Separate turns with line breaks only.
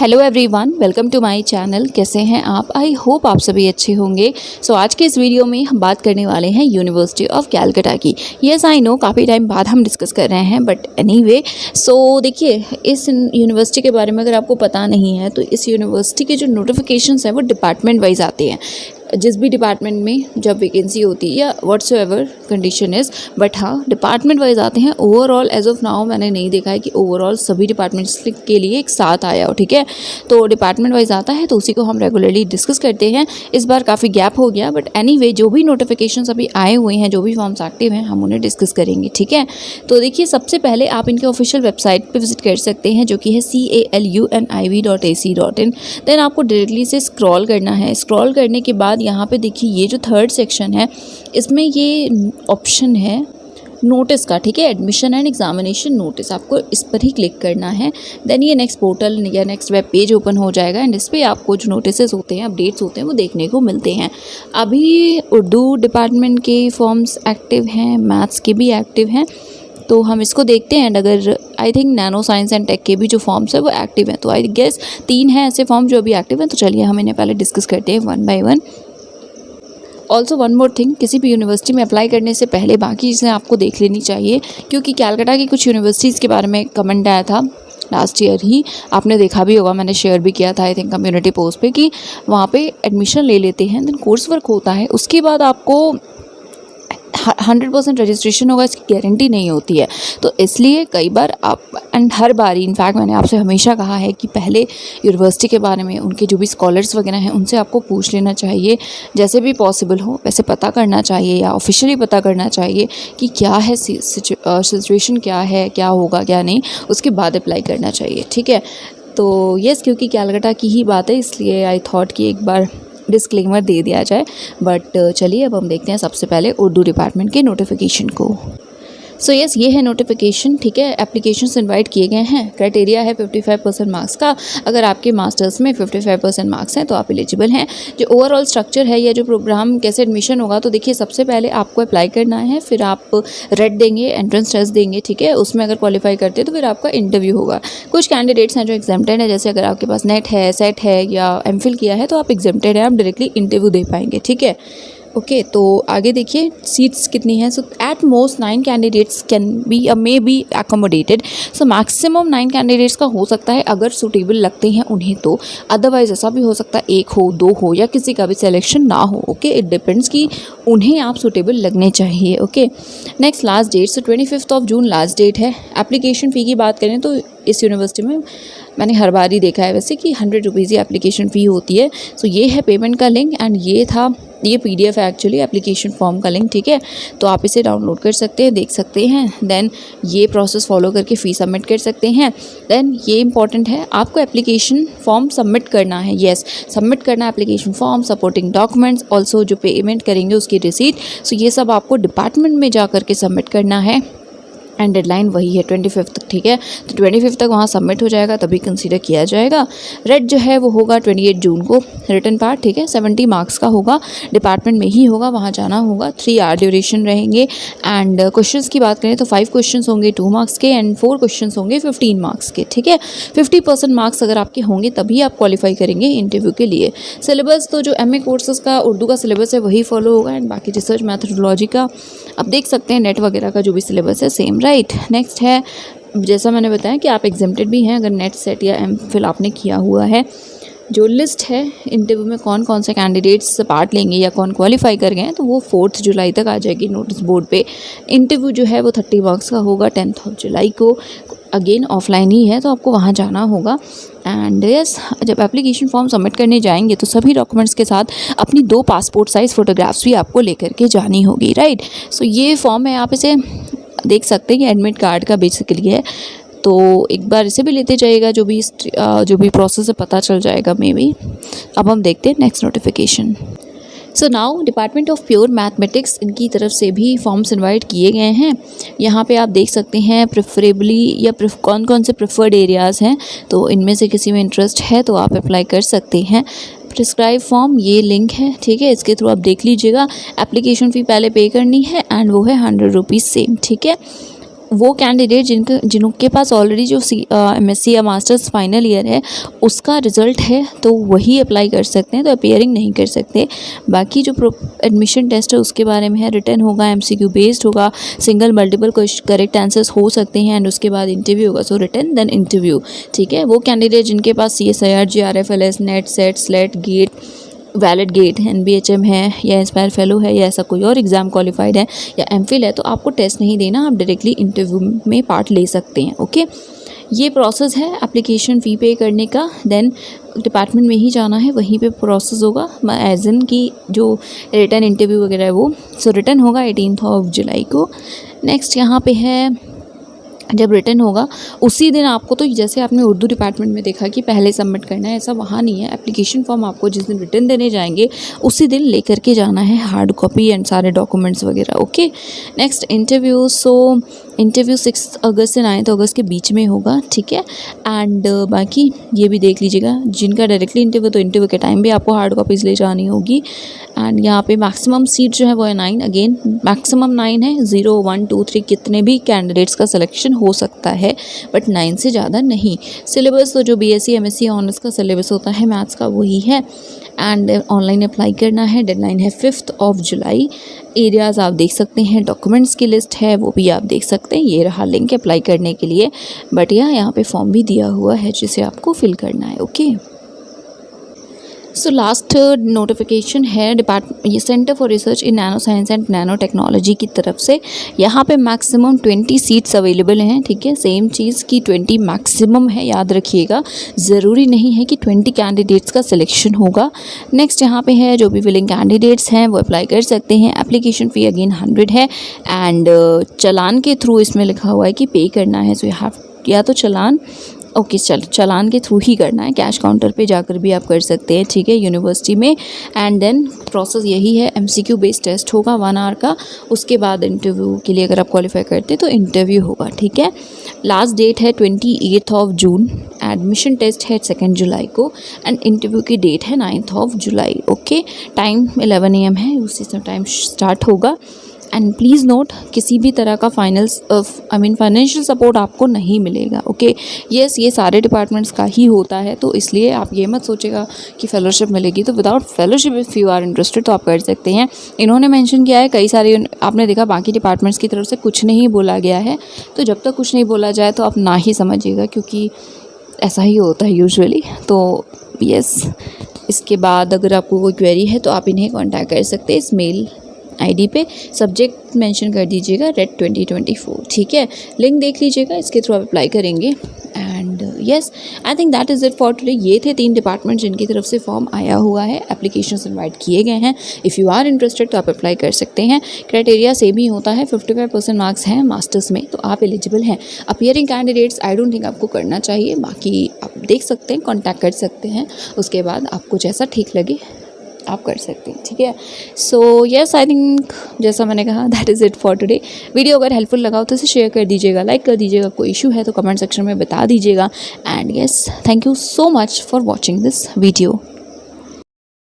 Hello everyone, welcome to my channel. कैसे हैं आप? आई होप आप सभी अच्छे होंगे। सो आज के इस वीडियो में हम बात करने वाले हैं यूनिवर्सिटी ऑफ कैलकाटा की। यस आई नो, काफ़ी टाइम बाद हम डिस्कस कर रहे हैं, बट एनीवे सो देखिए, इस यूनिवर्सिटी के बारे में अगर आपको पता नहीं है तो इस यूनिवर्सिटी के जो नोटिफिकेशंस हैं वो डिपार्टमेंट वाइज आते हैं। जिस भी डिपार्टमेंट में जब वैकेंसी होती है या व्हाट्सएवर कंडीशन इज़, बट हाँ डिपार्टमेंट वाइज आते हैं। ओवरऑल एज ऑफ नाउ मैंने नहीं देखा है कि ओवरऑल सभी डिपार्टमेंट्स के लिए एक साथ आया हो, ठीक है। तो डिपार्टमेंट वाइज आता है तो उसी को हम रेगुलरली डिस्कस करते हैं। इस बार काफ़ी गैप हो गया, बट एनीवे जो भी नोटिफिकेशंस अभी आए हुए हैं, जो भी फॉर्म्स एक्टिव हैं, हम उन्हें डिस्कस करेंगे, ठीक है। तो देखिए, सबसे पहले आप इनके ऑफिशियल वेबसाइट पर विजिट कर सकते हैं, जो कि है caluniv.ac.in। देन आपको डायरेक्टली से स्क्रॉल करना है। स्क्रॉल करने के बाद यहाँ पे देखिए, ये जो थर्ड सेक्शन है इसमें ये ऑप्शन है नोटिस का, ठीक है, एडमिशन एंड एग्जामिनेशन नोटिस। आपको इस पर ही क्लिक करना है। देन ये नेक्स्ट पोर्टल या नेक्स्ट वेब पेज ओपन हो जाएगा एंड इस पर आपको जो नोटिस होते हैं, अपडेट्स होते हैं, वो देखने को मिलते हैं। अभी उर्दू डिपार्टमेंट के फॉर्म्स एक्टिव हैं, मैथ्स के भी एक्टिव हैं, तो हम इसको देखते हैं। एंड अगर I think nano science and tech के भी जो फॉर्म्स है वो एक्टिव हैं, तो आई गेस 3 हैं ऐसे फॉर्म जो अभी एक्टिव हैं। तो चलिए हम इन्हें पहले डिस्कस करते हैं one by one. Also one more thing, किसी भी यूनिवर्सिटी में अप्लाई करने से पहले बाकी चीज़ें आपको देख लेनी चाहिए, क्योंकि कैलकाटा की कुछ यूनिवर्सिटीज़ के बारे में कमेंट आया था लास्ट ईयर ही, आपने देखा भी होगा, मैंने शेयर भी किया था आई थिंक कम्युनिटी पोस्ट पे, कि वहाँ पे एडमिशन ले लेते हैं, देन कोर्स वर्क होता है, उसके बाद आपको 100% रजिस्ट्रेशन होगा इसकी गारंटी नहीं होती है। तो इसलिए कई बार आप, एंड हर बारी इनफैक्ट मैंने आपसे हमेशा कहा है कि पहले यूनिवर्सिटी के बारे में, उनके जो भी स्कॉलर्स वगैरह हैं, उनसे आपको पूछ लेना चाहिए, जैसे भी पॉसिबल हो वैसे पता करना चाहिए या ऑफिशियली पता करना चाहिए कि क्या है सिचुएशन, क्या है, क्या होगा क्या नहीं, उसके बाद अप्लाई करना चाहिए, ठीक है। तो यस, क्योंकि कैलकाटा की ही बात है इसलिए आई थॉट कि एक बार डिस्क्लेमर दे दिया जाए। बट चलिए अब हम देखते हैं सबसे पहले उर्दू डिपार्टमेंट के नोटिफिकेशन को। सो यस, ये है नोटिफिकेशन, ठीक है। एप्लीकेशंस इनवाइट किए गए हैं। क्राइटेरिया है 55% मार्क्स का। अगर आपके मास्टर्स में 55% मार्क्स हैं तो आप एलिजिबल हैं। जो ओवरऑल स्ट्रक्चर है या जो प्रोग्राम कैसे एडमिशन होगा, तो देखिए सबसे पहले आपको अप्लाई करना है, फिर आप रेट देंगे, एंट्रेंस टेस्ट देंगे, ठीक है। उसमें अगर क्वालिफाई करते हैं तो फिर आपका इंटरव्यू होगा। कुछ कैंडिडेट्स हैं जो एग्जाम्प्टेड है, जैसे अगर आपके पास नेट है, सेट है या एमफिल किया है तो आप एग्जाम्प्टेड है, आप डायरेक्टली इंटरव्यू दे पाएंगे, ठीक है। ओके, तो आगे देखिए सीट्स कितनी हैं। So at most 9 candidates can be may be accommodated. So maximum 9 candidates का हो सकता है अगर सूटेबल लगते हैं उन्हें, तो अदरवाइज ऐसा भी हो सकता है 1 हो, 2 हो या किसी का भी सिलेक्शन ना हो। ओके, इट डिपेंड्स कि उन्हें आप सूटेबल लगने चाहिए। ओके, नेक्स्ट लास्ट डेट, सो 25 जून लास्ट डेट है। एप्लीकेशन फ़ी की बात करें तो इस यूनिवर्सिटी में मैंने हर बार ही देखा है वैसे कि 100 रुपीज़ ही एप्लीकेशन फ़ी होती है। सो ये है पेमेंट का लिंक एंड ये PDF है एक्चुअली एप्लीकेशन फॉर्म का लिंक, ठीक है। तो आप इसे डाउनलोड कर सकते हैं, देख सकते हैं, देन ये प्रोसेस फॉलो करके फ़ी सबमिट कर सकते हैं। देन ये इंपॉर्टेंट है, आपको एप्लीकेशन फॉर्म सबमिट करना है। येस, सबमिट करना है application form, supporting documents, also जो पेमेंट करेंगे उसकी रिसीट। सो ये सब आपको डिपार्टमेंट में जा कर के सबमिट करना है एंड डेडलाइन वही है 25 तक, ठीक है। तो 25 तक वहाँ सबमिट हो जाएगा, तभी कंसीडर किया जाएगा। रेट जो है वो होगा 28 जून को, रिटन पार्ट, ठीक है, 70 मार्क्स का होगा, डिपार्टमेंट में ही होगा, वहाँ जाना होगा। 3 आवर ड्यूरेशन रहेंगे। एंड क्वेश्चंस की बात करें तो 5 क्वेश्चंस होंगे 2 मार्क्स के एंड 4 क्वेश्चंस होंगे 15 मार्क्स के, ठीक है। 50% मार्क्स अगर आपके होंगे तभी आप क्वालिफाई करेंगे इंटरव्यू के लिए। सिलेबस तो जो MA कोर्सेज़ का उर्दू का सिलेबस है वही फॉलो होगा एंड बाकी रिसर्च मैथडोलॉजी का आप देख सकते हैं, नेट वगैरह का जो भी सिलेबस है सेम, राइट। नेक्स्ट है, जैसा मैंने बताया कि आप एग्जाम्प्टेड भी हैं अगर नेट, सेट या MPhil आपने किया हुआ है। जो लिस्ट है इंटरव्यू में कौन कौन से कैंडिडेट्स पार्ट लेंगे या कौन क्वालिफाई कर गए हैं, तो वो 4 जुलाई तक आ जाएगी नोटिस बोर्ड पे। इंटरव्यू जो है वो 30 मार्क्स का होगा 10 जुलाई को। अगेन ऑफलाइन ही है तो आपको वहाँ जाना होगा। एंड यस, जब एप्लीकेशन फॉर्म सबमिट करने जाएंगे तो सभी डॉक्यूमेंट्स के साथ अपनी 2 पासपोर्ट साइज़ फ़ोटोग्राफ्स भी आपको लेकर के जानी होगी, राइट। सो ये फॉर्म है, आप इसे देख सकते हैं कि एडमिट कार्ड का बेसिकली है, तो एक बार इसे भी लेते जाइएगा, जो भी प्रोसेस है पता चल जाएगा मे बी। अब हम देखते हैं next notification. So now department of pure mathematics, इनकी तरफ से भी फॉर्म्स इनवाइट किए गए हैं। यहाँ पे आप देख सकते हैं प्रेफरेबली या कौन कौन से प्रेफर्ड एरियाज़ हैं, तो इनमें से किसी में इंटरेस्ट है तो आप अप्लाई कर सकते हैं। प्रिस्क्राइब फॉर्म, ये लिंक है, ठीक है, इसके थ्रू आप देख लीजिएगा। एप्लीकेशन फ़ी पहले पे करनी है एंड वो है 100 रुपीज़ सेम, ठीक है। वो कैंडिडेट जिनके पास ऑलरेडी जो MSc या मास्टर्स फाइनल ईयर है उसका रिज़ल्ट है तो वही अप्लाई कर सकते हैं, तो अपीयरिंग नहीं कर सकते। बाकी जो एडमिशन टेस्ट है उसके बारे में है, रिटन होगा, MCQ बेस्ड होगा, सिंगल मल्टीपल करेक्ट आंसर्स हो सकते हैं एंड उसके बाद इंटरव्यू होगा। सो रिटन देन इंटरव्यू, ठीक है। वो कैंडिडेट जिनके पास CSIR, GRF, LS, NET, SET, SLET, GATE, valid GATE, NBHM है या इंस्पायर फेलो है या ऐसा कोई और एग्ज़ाम क्वालिफाइड है या MPhil है, तो आपको टेस्ट नहीं देना, आप डायरेक्टली इंटरव्यू में पार्ट ले सकते हैं। ओके, ये प्रोसेस है एप्लीकेशन फ़ी पे करने का। देन डिपार्टमेंट में ही जाना है, वहीं पे प्रोसेस होगा एज इन की जो रिटन इंटरव्यू वगैरह है वो। सो रिटन होगा 18 जुलाई को। नेक्स्ट यहाँ पे है, जब रिटन होगा उसी दिन आपको, तो जैसे आपने उर्दू डिपार्टमेंट में देखा कि पहले सबमिट करना है, ऐसा वहाँ नहीं है। एप्लीकेशन फॉर्म आपको जिस दिन रिटन देने जाएंगे उसी दिन लेकर के जाना है, हार्ड कॉपी एंड सारे डॉक्यूमेंट्स वगैरह। Okay, next interview. So interview 6 अगस्त से 9 अगस्त के बीच में होगा, ठीक है। एंड बाकी ये भी देख लीजिएगा, जिनका डायरेक्टली इंटरव्यू, तो इंटरव्यू के टाइम भी आपको हार्ड कॉपीज़ ले जानी होगी। एंड यहाँ पे मैक्सिमम सीट जो है वो है 9, अगेन मैक्सिमम 9 है। 0, 1, 2, 3 कितने भी कैंडिडेट्स का सिलेक्शन हो सकता है, बट 9 से ज़्यादा नहीं। सिलेबस तो जो BSc MSc ऑनर्स का सिलेबस होता है मैथ्स का वही है। एंड ऑनलाइन अप्लाई करना है, डेडलाइन है 5 जुलाई। एरियाज़ आप देख सकते हैं, डॉक्यूमेंट्स की लिस्ट है वो भी आप देख सकते हैं। ये रहा लिंक अप्लाई करने के लिए, बट यहाँ पे फॉर्म भी दिया हुआ है जिसे आपको फिल करना है। ओके, सो लास्ट नोटिफिकेशन है ये centre for research in nano science and nano technology की तरफ से। यहाँ पे मैक्सिमम 20 सीट्स अवेलेबल हैं, ठीक है। सेम चीज़ की 20 मैक्सिमम है, याद रखिएगा। ज़रूरी नहीं है कि 20 कैंडिडेट्स का सिलेक्शन होगा। नेक्स्ट यहाँ पे है, जो भी विलिंग कैंडिडेट्स हैं वो अप्लाई कर सकते हैं। एप्लीकेशन फ़ी अगेन 100 है एंड चालान के थ्रू इसमें लिखा हुआ है कि पे करना है। सो यू हैव, या तो चालान, ओके, चालान के थ्रू ही करना है। कैश काउंटर पे जाकर भी आप कर सकते हैं, ठीक है, यूनिवर्सिटी में। एंड देन प्रोसेस यही है, MCQ बेस्ड टेस्ट होगा 1 आवर का। उसके बाद इंटरव्यू के लिए अगर आप क्वालिफाई करते हैं तो इंटरव्यू होगा, ठीक है। लास्ट डेट है 28 जून। एडमिशन टेस्ट है 2 जुलाई को एंड इंटरव्यू की डेट है 9 जुलाई। ओके, टाइम 11 AM है, उसी से टाइम स्टार्ट होगा। एंड प्लीज़ नोट, किसी भी तरह का फाइनेंशियल सपोर्ट आपको नहीं मिलेगा। ओके, येस, ये सारे डिपार्टमेंट्स का ही होता है, तो इसलिए आप ये मत सोचेगा कि फ़ेलोशिप मिलेगी। तो without fellowship if you are interested तो आप कर सकते हैं। इन्होंने मेंशन किया है, कई सारे आपने देखा बाकी डिपार्टमेंट्स की तरफ से कुछ नहीं बोला गया है, तो जब तक कुछ नहीं बोला जाए तो आप ना ही समझिएगा, क्योंकि ऐसा ही होता है यूजुअली। तो येस, इसके बाद अगर आपको कोई क्वेरी है तो आप इन्हें कॉन्टैक्ट कर सकते हैं इस मेल ID पे। सब्जेक्ट मेंशन कर दीजिएगा रेड 2024, ठीक है। लिंक देख लीजिएगा, इसके थ्रू आप अप्लाई करेंगे। And yes, I think that is it for today. ये थे 3 डिपार्टमेंट जिनकी तरफ से फॉर्म आया हुआ है, एप्लीकेशंस इनवाइट किए गए हैं। इफ़ यू आर इंटरेस्टेड तो आप अप्लाई कर सकते हैं। क्राइटेरिया सेम ही होता है, 55% मार्क्स हैं मास्टर्स में, तो आप एलिजिबल हैं। Appearing candidates I don't think आपको करना चाहिए, बाकी आप देख सकते हैं, कॉन्टैक्ट कर सकते हैं। उसके बाद आपको जैसा ठीक लगे आप कर सकते हैं, ठीक है। सो येस, आई थिंक जैसा मैंने कहा that is it for today. Video अगर हेल्पफुल लगा हो तो इसे शेयर कर दीजिएगा, लाइक कर दीजिएगा। कोई इशू है तो कमेंट सेक्शन में बता दीजिएगा। And yes, thank you so much for watching this video.